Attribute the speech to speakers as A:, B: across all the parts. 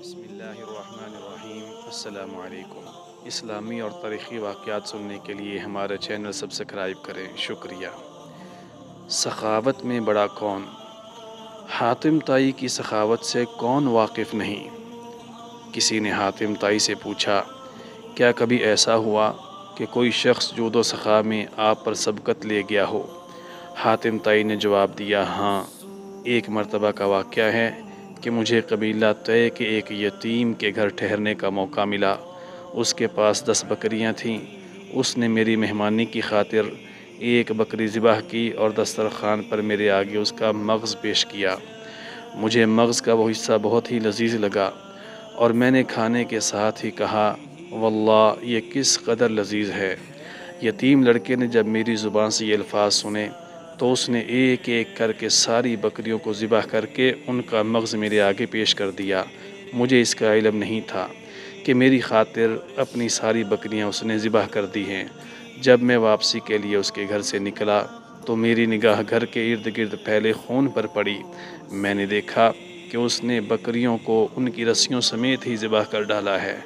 A: بسم اللہ الرحمن الرحیم۔ السلام علیکم۔ اسلامی اور تاریخی واقعات سننے کے لیے ہمارے چینل سبسکرائب کریں، شکریہ۔ سخاوت میں بڑا کون؟ حاتم طائی کی سخاوت سے کون واقف نہیں؟ کسی نے حاتم طائی سے پوچھا، کیا کبھی ایسا ہوا کہ کوئی شخص جود و سخا میں آپ پر سبقت لے گیا ہو؟ حاتم طائی نے جواب دیا، ہاں، ایک مرتبہ کا واقعہ ہے کہ مجھے قبیلہ طے کے ایک یتیم کے گھر ٹھہرنے کا موقع ملا۔ اس کے پاس 10 بکریاں تھیں۔ اس نے میری مہمانی کی خاطر ایک بکری ذبح کی اور دسترخوان پر میرے آگے اس کا مغز پیش کیا۔ مجھے مغز کا وہ حصہ بہت ہی لذیذ لگا اور میں نے کھانے کے ساتھ ہی کہا، واللہ یہ کس قدر لذیذ ہے۔ یتیم لڑکے نے جب میری زبان سے یہ الفاظ سنے تو اس نے ایک ایک کر کے ساری بکریوں کو ذبح کر کے ان کا مغز میرے آگے پیش کر دیا۔ مجھے اس کا علم نہیں تھا کہ میری خاطر اپنی ساری بکریاں اس نے ذبح کر دی ہیں۔ جب میں واپسی کے لیے اس کے گھر سے نکلا تو میری نگاہ گھر کے ارد گرد پھیلے خون پر پڑی۔ میں نے دیکھا کہ اس نے بکریوں کو ان کی رسیوں سمیت ہی ذبح کر ڈالا ہے۔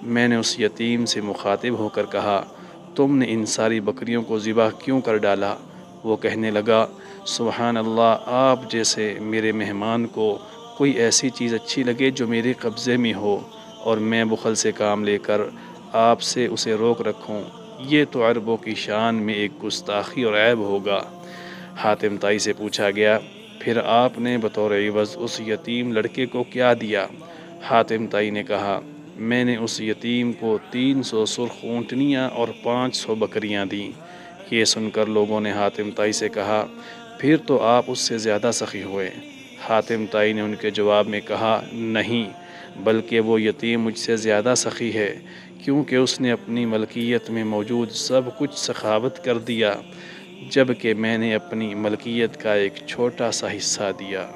A: میں نے اس یتیم سے مخاطب ہو کر کہا، تم نے ان ساری بکریوں کو ذبح کیوں کر ڈالا؟ وہ کہنے لگا، سبحان اللہ، آپ جیسے میرے مہمان کو کوئی ایسی چیز اچھی لگے جو میرے قبضے میں ہو اور میں بخل سے کام لے کر آپ سے اسے روک رکھوں، یہ تو عربوں کی شان میں ایک گستاخی اور عیب ہوگا۔ حاتم طائی سے پوچھا گیا، پھر آپ نے بطور عوض اس یتیم لڑکے کو کیا دیا؟ حاتم طائی نے کہا، میں نے اس یتیم کو 300 سرخ اونٹنیاں اور 500 بکریاں دیں۔ یہ سن کر لوگوں نے حاتم طائی سے کہا، پھر تو آپ اس سے زیادہ سخی ہوئے۔ حاتم طائی نے ان کے جواب میں کہا، نہیں، بلکہ وہ یتیم مجھ سے زیادہ سخی ہے، کیونکہ اس نے اپنی ملکیت میں موجود سب کچھ سخاوت کر دیا، جبکہ میں نے اپنی ملکیت کا ایک چھوٹا سا حصہ دیا۔